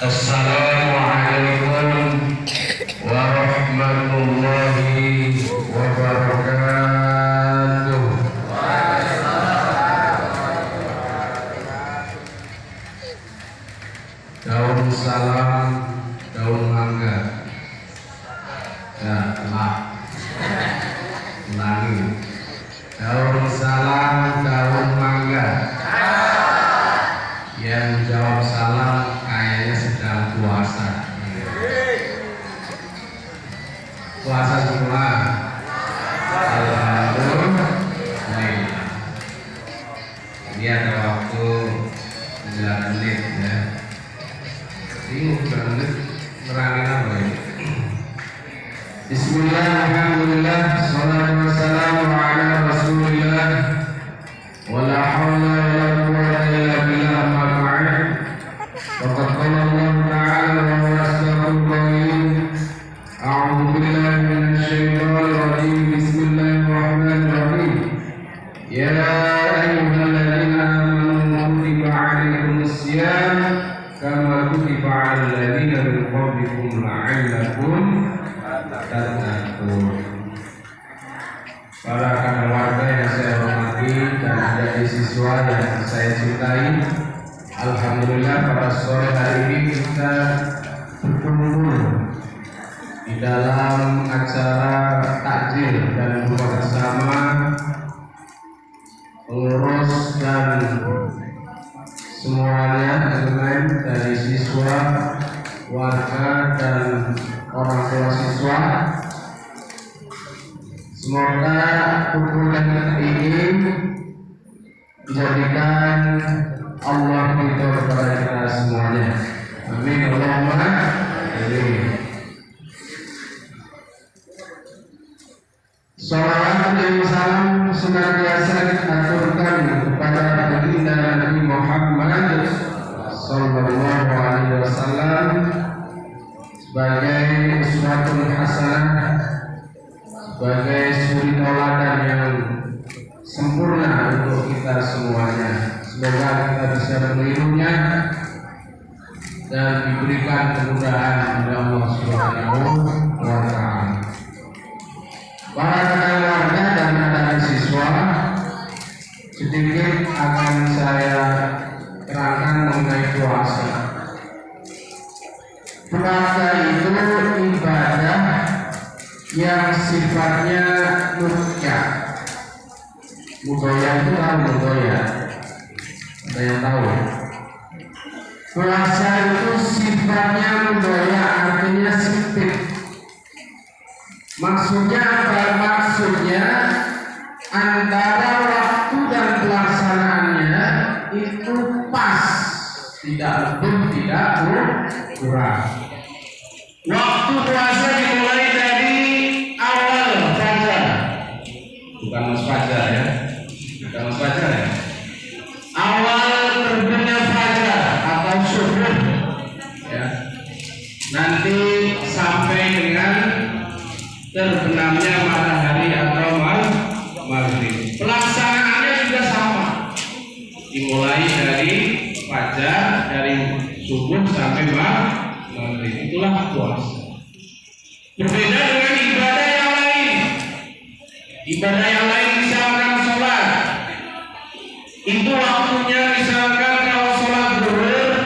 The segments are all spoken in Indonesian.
Assalamualaikum warahmatullahi wabarakatuh. Daun salam, daun mangga. Ya, telah ulangi. Daun salam, daun mangga. Yang jawab salam kayaknya sedang puasa. Puasa semua. Alhamdulillah. Ini ada waktu 9 menit ya. Ini 9 menit nerangin apa ini? Bismillah, alhamdulillah, salatu wassalamu ala rasulillah, wala hawla wala quwwata illa billah, amma ba'd. Faqad qala Allah ta'ala wa huwa asdaqul qa'ilin. A'udzu billahi minasy syaithanir rajim. Bismillahirrahmanirrahim. Ya ayyuhalladzina amanu kutiba 'alaikumus shiyam kama kutiba 'alal ladzina min qablikum la'allakum tattaqun. Para rekan warga yang saya hormati dan adik siswa yang saya cintai, alhamdulillah pada sore hari ini kita berkumpul di dalam acara takjil dan buka bersama pengurus dan semuanya, elemen dari siswa, warga dan orang tua siswa. Semoga kumpulan ini dijadikan Allah ridho kepada kita semuanya. Amin Allahumma amin. Salawat dan salam senantiasa diaturkan kepada baginda Nabi Muhammad sallallahu alaihi wasallam sebagai uswatun hasanah, sebagai suri tauladan yang sempurna untuk kita semuanya. Semoga kita bisa menirunya dan diberikan kemudahan oleh Allah Subhanahu wa ta'ala. Para rekan warga dan anak siswa, sedikit akan saya terangkan mengenai puasa. Puasa itu ibadah yang sifatnya mutlak. Mudoya itu tahu mudoya? Ada yang tahu? Puasa itu sifatnya mudoya, artinya sempit. Maksudnya apa? Maksudnya antara waktu dan pelaksanaannya itu pas, tidak lebih, tidak kurang. Waktu puasa dimulai dari awal fajar, bukan mas fajar ya, bukan mas fajar ya. Awal terbitnya fajar atau subuh ya. Nanti sampai dengan terbenamnya matahari atau maghrib. Pelaksanaannya juga sama. Dimulai dari fajar, dari subuh sampai maghrib. Itulah puasa. Berbeda dengan ibadah yang lain. Ibadah yang lain misalkan sholat, itu waktunya misalkan kalau sholat zuhur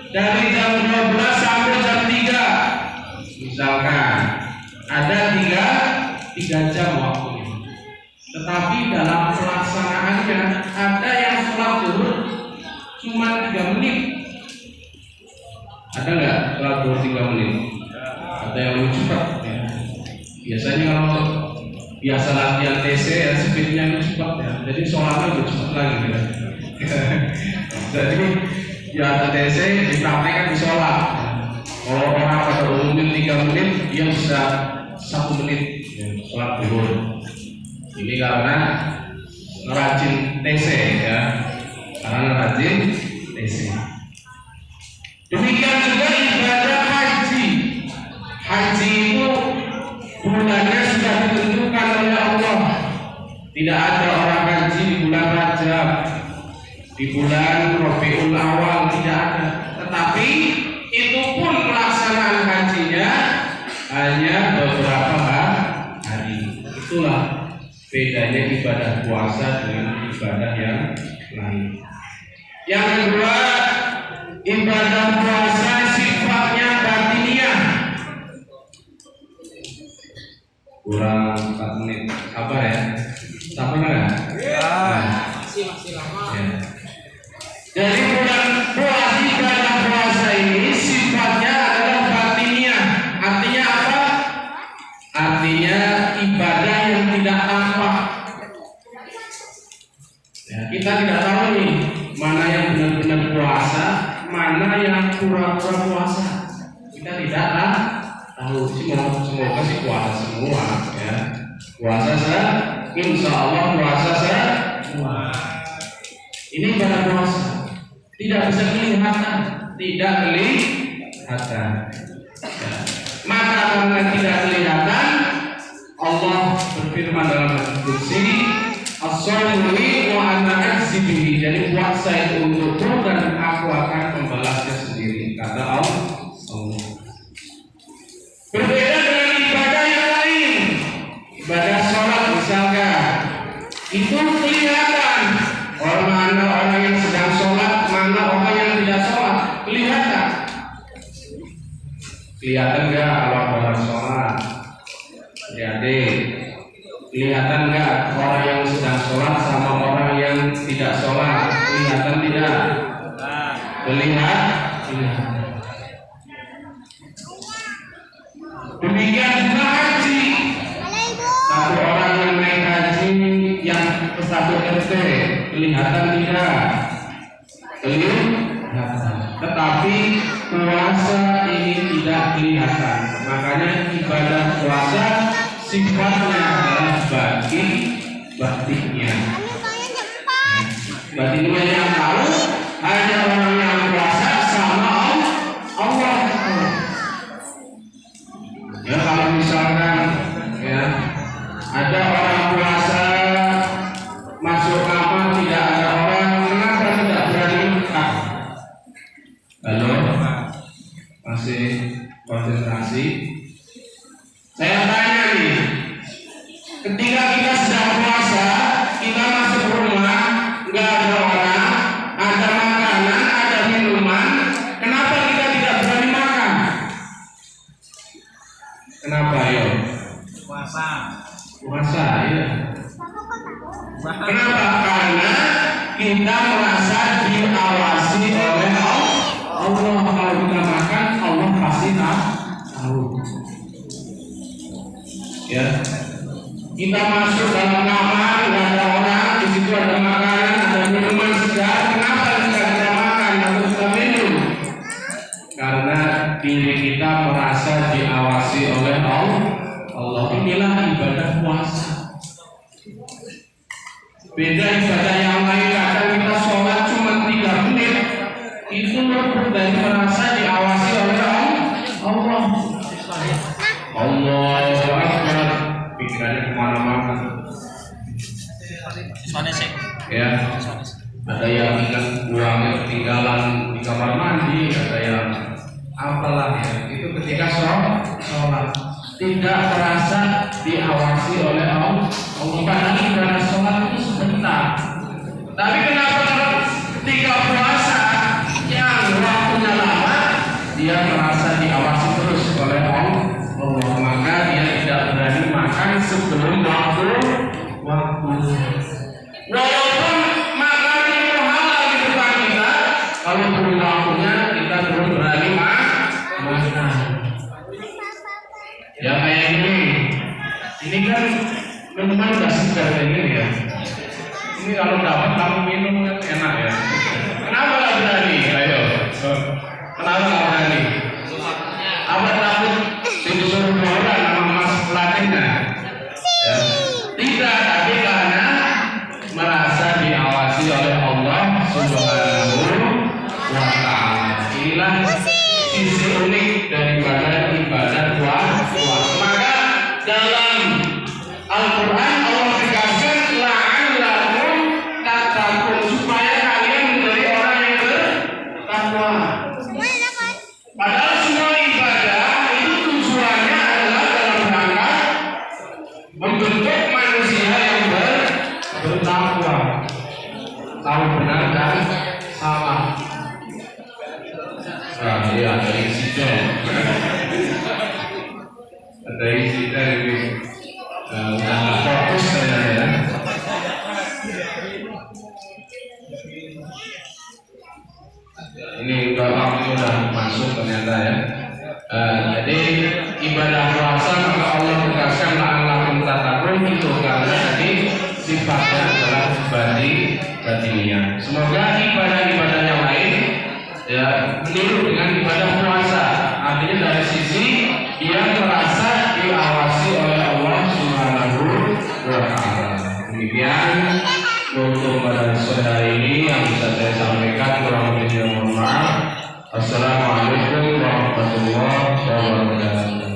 dari jam 12 sampai jam 3, misalkan ada 3 jam waktunya. Tetapi dalam pelaksanaannya ada yang sholat zuhur cuma 3 menit. Ada nggak sholat zuhur 3 menit? Ada yang lebih cepat ya. Biasanya kalau biasa latihan TC ya speednya lebih cepat ya. Jadi sholatnya lebih cepat lagi ya. Jadi ya TC dipraktekkan di sholat. Kalau orang pada umumnya 3 menit, dia bisa 1 menit ya, sholat zuhur. Ini karena rajin TC ya, karena rajin TC. Demikian juga ibadah haji. Haji itu bulannya sudah ditentukan oleh Allah. Tidak ada orang haji di bulan Rajab, di bulan Rabiul Awal, tidak ada. Tetapi itu pun pelaksanaan hajinya hanya beberapa hari. Itulah bedanya ibadah puasa dengan ibadah yang lain. Yang kedua, ibadah puasa sifatnya batiniah. Kurang 4 menit, sabar ya. Sabar nggak? Ya. Masih lama. Ya. Jadi bulan puasa, ibadah puasa ini sifatnya adalah batiniah. Artinya apa? Artinya ibadah yang tidak tampak. Ya, kita tidak tahu nih mana yang benar-benar puasa, mana yang pura-pura puasa. Kita tidak tahu. Semoga sih puasa semua ya. Puasa insya Allah puasa semua. Ini ibadah puasa. Tidak bisa kelihatan, tidak kelihatan. Ya. Maka karena tidak kelihatan, Allah berfirman dalam Al-Qur'an, "As-salih wa ana ajzi bihi." Jadi puasa itu untukku dan aku akan membalasnya sendiri, kata Allah. Berbeda dengan ibadah yang lain. Ibadah sholat misalkan, itu kelihatan mana orang yang sedang sholat, mana orang yang tidak sholat, kelihatan. Kelihatan nggak kalau dalam sholat? Jadi kelihatan nggak orang yang sedang sholat sama orang yang tidak sholat? Kelihatan tidak? Kelihatan. Demikian juga haji. Satu orang yang naik haji yang ke satu RT kelihatan tidak? Kelihatan. Tetapi puasa ini tidak kelihatan. Makanya ibadah puasa sifatnya adalah batinnya. Batinnya yang tahu hanya orang yang puasa sama Allah. Ya, kalau misalkan ya ada orang puasa masuk kamar tidak ada orang, kenapa tidak berani makan? Halo, masih konsentrasi? Saya tanya nih, ketika kita sedang puasa, kita masuk rumah, nggak ada orang, ada makanan, ada minuman, kenapa kita tidak berani makan? Kenapa yo? Puasa ya. Kenapa? Karena kita merasa diawasi oleh Allah. Kalau kita makan, Allah pasti tahu. Ya. Kita masuk dalam kamar, nggak ada orang, di situ ada makanan, ada minuman segar. Kenapa kita makan atau kita minum? Karena diri kita merasa diawasi oleh Allah. Inilah ibadah puasa. Beda ibadah yang lain, kadang kita sholat cuma 3 menit, itu dari merasa diawasi oleh Allah. Allah Akbar, pikirannya kemana-mana. Ya, ada yang ingat uangnya ketinggalan di kamar mandi, ada yang apalah ya. Itu ketika sholat tidak merasa diawasi oleh Allah. Padahal ibadah sholat itu sebentar. Tapi kenapa ketika puasa yang waktunya lama, dia merasa diawasi terus oleh Allah. Maka dia tidak berani makan sebelum waktu. Walaupun makanan itu halal di depan kita, kalau belum waktunya kita belum berani makan. Ya kayak ini kan minuman udah segar ini ya. Ini kalau dapat kamu minum kan enak ya. Kenapa nggak berani? Ayo. Kenapa nggak berani? Apa takut disuruh orang sama mas pelatihnya? Ya. Tidak, tapi karena merasa diawasi oleh Allah Subhanahu wa Ta'ala. Inilah sisi unik daripada ibadah puasa. Maka dalam Al-Quran Allah tegaskan la'allakum tattaqun, supaya kalian menjadi tahu benar dan salah. Nah, ini ada insiden. Ada insiden ini. Udah nggak fokus ternyata ya. Ini udah masuk ternyata ya. Jadi ibadah puasa maka Allah tegaskan la'allakum tattaqun itu karena tadi sifatnya adalah batiniah. Semoga ibadah-ibadah yang lain ya meniru dengan ibadah puasa. Artinya dari sisi yang merasa diawasi oleh Allah Subhanahu wa taala. Demikian untuk pada sore hari ini yang bisa saya sampaikan, kurang lebihnya mohon maaf. Assalamualaikum warahmatullahi wabarakatuh.